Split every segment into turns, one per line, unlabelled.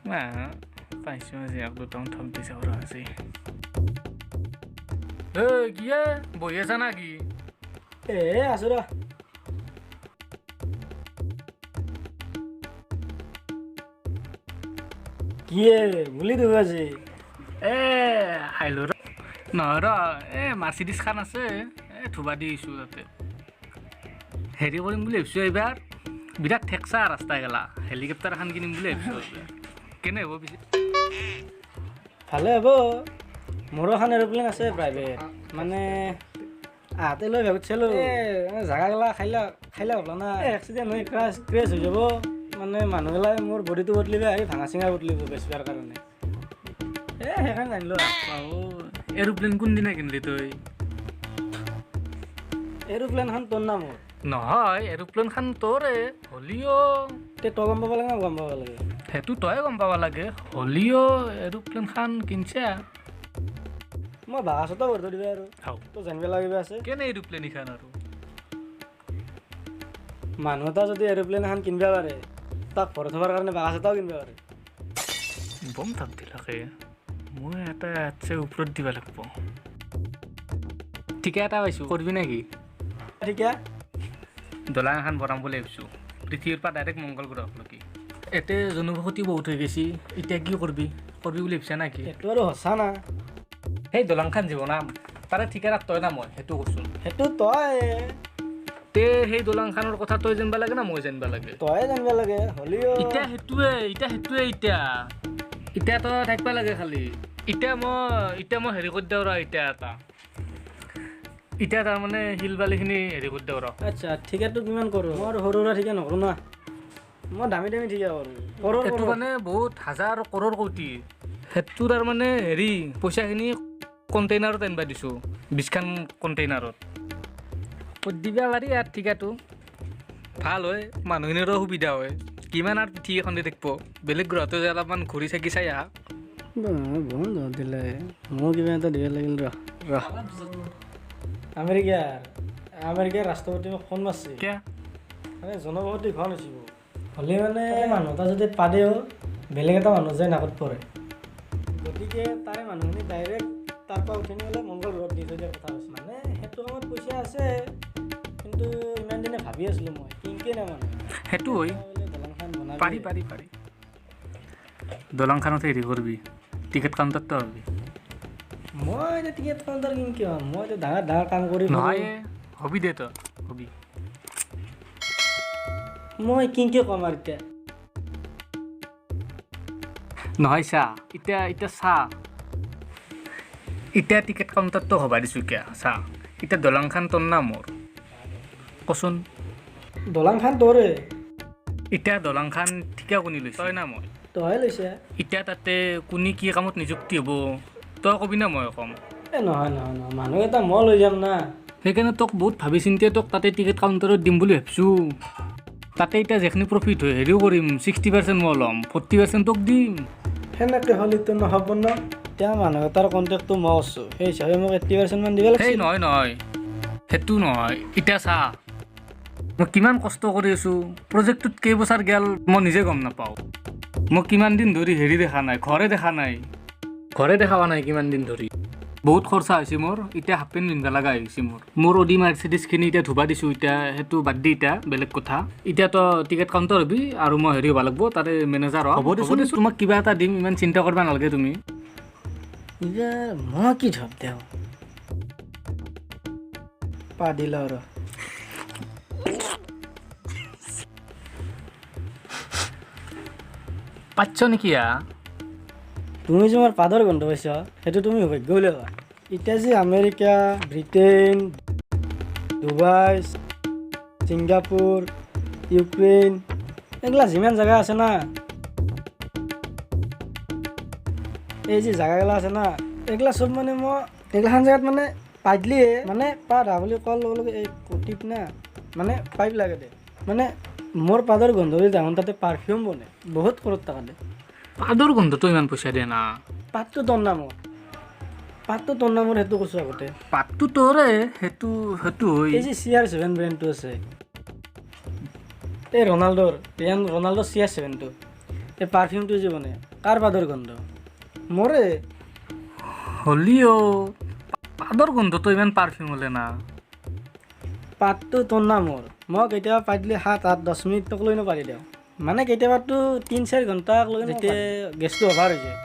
পাইছোঁ আজি এক দুটামান ঠগ দিছে আৰু আজি কিয়ে বহি আছা না কি
আছো ৰ কিয়ে বুলি দিব আজি
আহিলোঁ ৰ নহয় ৰ মাৰ্চিডিছ খান আছে ধুবা দি আহিছোঁ তাতে হেৰি কৰিম বুলি ভাবিছোঁ এইবাৰ বিৰাট ঠেকচা ৰাস্তা গেলা হেলিকপ্টাৰ এখন কিনিম বুলি ভাবিছোঁ কেনে হ'ব পিছে
ভালে হ'ব মোৰো এখন এৰোপ্লেন আছে প্ৰাইভেট মানে আহাতে লৈ ভাবিছিলোঁ জাগাগিলা খাইলা হ'ল না এক্সিডেণ্ট হৈ ক্ৰেছ হৈ যাব মানে মানুহগিলাই মোৰ বডিটো বদলিব আহি ভাঙা চিঙা বদলিব বেচিবৰ কাৰণে সেইকাৰণে জানিলোঁ
এৰোপ্লেন কোনদিনা কিনিলি তই
এৰোপ্লেনখন তোৰ না মোৰ
নহয় এৰোপ্লেনখন তোৰে হ'লিও
তই গম পাব লাগে না গম পাব লাগে
সেইটো তই গম পাব লাগে হ'লিও এৰোপ্লেনখন কিনছে
মই বাগাছতো ভৰি দিবা আৰু তই জানিব লাগিব আছে
কেনে এৰোপ্লেন এইখন আৰু
মানুহ এটা যদি এৰোপ্লেন এখন কিনিব পাৰে তাক ভৰি থবৰ কাৰণে বাগাছ এটাও কিনিব পাৰে
বম থাপ দিলাকে মই এটা ইয়াতছে ওপৰত দিব লাগিব ঠিকে এটা পাইছোঁ কৰিবি নেকি
ঠিকে
দলাং এখন বনাম বুলি ভাবিছোঁ পৃথিৱীৰ পৰা ডাইৰেক্ট মংগল গ্ৰহলৈকে এতিয়া জনবসতি বহুত হৈ গৈছে এতিয়া কি কৰিবি বুলি ভাবিছা নেকি
সেইটো আৰু সঁচা না
সেই দলংখন যি বনাম তাৰে ঠিকাদাৰ তই না মই সেইটো কৈছোঁ
সেইটো তই
সেই দলংখনৰ কথা তই জানিব লাগে না মই জানিব লাগে
তই জানিব লাগে হ'লেও
এতিয়া সেইটোৱে এতিয়া তই থাকিব লাগে খালি এতিয়া মই হেৰি কৰি দিওঁ ৰ এতিয়া তাৰমানে শিল বালিখিনি হেৰি কৰি দিওঁ ৰ
আচ্ছা ঠিকাটো কিমান কৰোঁ মই আৰু সৰু সুৰা ঠিকা নকৰোঁ না মই দামী ঠিকা কৰোঁ
সেইটো মানে বহুত হাজাৰ কৰৰ কোটি সেইটো তাৰমানে হেৰি পইচাখিনি কণ্টেইনাৰত আনিব দিছোঁ 20খন কণ্টেইনাৰত দিবা পাৰি ইয়াত ঠিকাটো ভাল হয় মানুহখিনিৰো সুবিধা হয় কিমান আৰু পৃথিৱী এখন দি থাকিব বেলেগ গ্ৰহটো যে অলপমান ঘূৰি চাকি চাই আহা
বহুত দিলে মোৰ কিবা এটা দিব লাগিল ৰ আমেৰিকাৰ ৰাষ্ট্ৰপতি মোক ফোন মাৰছে মানে জনবসতি ঘন হৈছে হ'লে মানে মানুহ এটা যদি পাদেও বেলেগ এটা মানুহ যায় নাকত পৰে গতিকে তাৰে মানুহখিনি ডাইৰেক্ট তাৰ পৰা উঠি নিলে মংগল গ্ৰহত দি থৈ দিয়াৰ কথা হৈছে মানে সেইটো কামত পইচা আছে কিন্তু ইমান দিনে ভাবি আছিলোঁ মই কিনকে নাই মানে
সেইটো হয়
দলংখন বনাব
পাৰি দলংখনত হেৰি কৰিবি টিকেট কাউণ্টাৰটো হ'বি
মই এতিয়া টিকেট কাউণ্টাৰ কিন কিয় মই এতিয়া ডাঙৰ কাম কৰি
নহয় হবি দে তই হবি
মই কিনকে ক'ম আৰু এতিয়া
নহয় চা এতিয়া চা এতিয়া টিকেট কাউণ্টাৰটো হ'বা দিছোঁ কিয় চা এতিয়া দলংখন তোৰ না মোৰ কচোন
দলংখন তোৰে
এতিয়া দলংখন ঠিকা কোনি লৈছে তই না মই
তই লৈছে
এতিয়া তাতে কোনে কি কামত নিযুক্তি হ'ব তই কবি না মই ক'ম
নহয় মানুহ এটা মই লৈ যাম না
সেইকাৰণে তোক বহুত ভাবি চিন্তি তোক তাতে টিকেট কাউণ্টাৰত দিম বুলি ভাবিছোঁ তাতে এতিয়া যিখিনি প্ৰফিট হয় হেৰিও কৰিম 60% মই ল'ম 40% তোক দিম
সেনেকৈ হ'লেতো নহ'ব ন এতিয়া মানুহ এটাৰ কণ্টেক্টটো মই আছোঁ সেই হিচাপে মোক 80% মান দিব
সেই
লাগিছিল
নহয় সেইটো নহয় এতিয়া চা মই কিমান কষ্ট কৰি আছোঁ প্ৰজেক্টটোত কেইবছৰ গেল মই নিজে গম নাপাওঁ মই কিমান দিন ধৰি হেৰি দেখা নাই ঘৰে দেখা পোৱা নাই কিমান দিন ধৰি বহুত খৰচা হৈছে মোৰ এতিয়া হাফ পেণ্ট পিন্ধিব লগা হৈছে মোৰ অডি মাৰ্চিডিছখিনি এতিয়া ধুবা দিছোঁ এতিয়া সেইটো বাদ দি এতিয়া বেলেগ কথা এতিয়া তই টিকেট কাউণ্টাৰ হ'বি আৰু মই হেৰি হ'ব লাগিব তাতে মেনেজাৰ হ'ব দেচোন তোমাক কিবা এটা দিম ইমান চিন্তা কৰিব নালাগে তুমি
এতিয়া মই কি ধপ দেওঁ পা দিল আৰু
পাচ্ছ নেকি
তুমি যে মোৰ পাদৰ গন্ধ পাইছ সেইটো তুমি ভাগ্য বুলি ভাবা এতিয়া যে America Britain Dubai Singapore Ukraine এইগিলা যিমান জেগা আছে না এই যে জেগাগিলা আছে না এইগিলা চব মানে মই এইগিলাখান জেগাত মানে পাইলিয়ে মানে পাৰা বুলি কোৱাৰ লগে লগে এই কটিত না মানে পাইপ লাগে দে মানে মোৰ পাদৰ গন্ধ দি ডাঙৰ তাতে পাৰফিউম বনে বহুত কৰত টকা দে
পাদৰ গোন্ধটো ইমান পইচা দিয়ে না
পাতটো তোৰ নামৰ সেইটো কৈছোঁ আগতে
পাতটো তোৰে সেইটো হয়
এই যে CR7 ব্ৰেণ্ডটো আছে এই ৰনাল্ডোৰ CR7টো এই পাৰফিউমটো যে বনে কাৰ পাদৰ গন্ধ মোৰে
হ'লিও পাদৰ গোন্ধটো ইমান পাৰফিউম হ'লে না
পাতটো তোৰ না মোৰ মই কেতিয়াবা পাই দিলে 7-8-10 মিনিটক লৈ নপাৰি দিওঁ মানে কেতিয়াবাতো 3-4 ঘণ্টাক লৈ যেতিয়া গেছটো অভাৰ হৈ যায়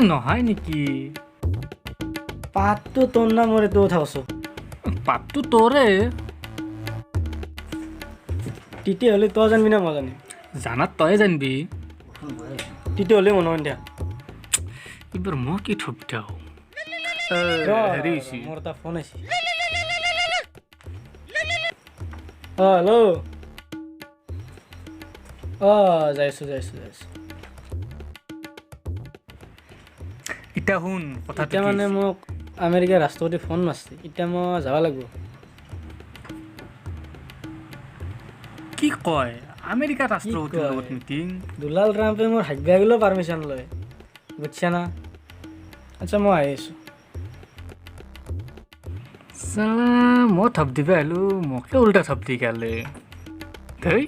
নহয় নেকি
পাতটো তোৰ না মোৰ এইটো কথা কৈছোঁ
পাতটো তোৰে
তেতিয়াহ'লে তই জানিবি না মই জানিম
জানাত তই জানবি
তেতিয়াহ'লে মনত দিয়া
এইবাৰ মই কি থপ দিওঁ হেৰি হৈছে
মোৰ এটা ফোন আহিছে হেল্ল' যাইছোঁ
এতিয়া শুন কথাটো
এতিয়া মানে মোক আমেৰিকাৰ ৰাষ্ট্ৰপতি ফোন মাৰছে এতিয়া মই যাব লাগিব
কি কয় আমেৰিকাৰ ৰাষ্ট্ৰপতিৰ লগত মিটিং
ডোনাল্ড ট্ৰাম্পে মোৰ ভাগ্য গ'লেও পাৰ্মিশ্যন লয় বুজিছা না আচ্ছা মই আহি আছোঁ
চালা মই থপ দিবা আহিলোঁ মোকে উল্টা থপ দি গালে ধেই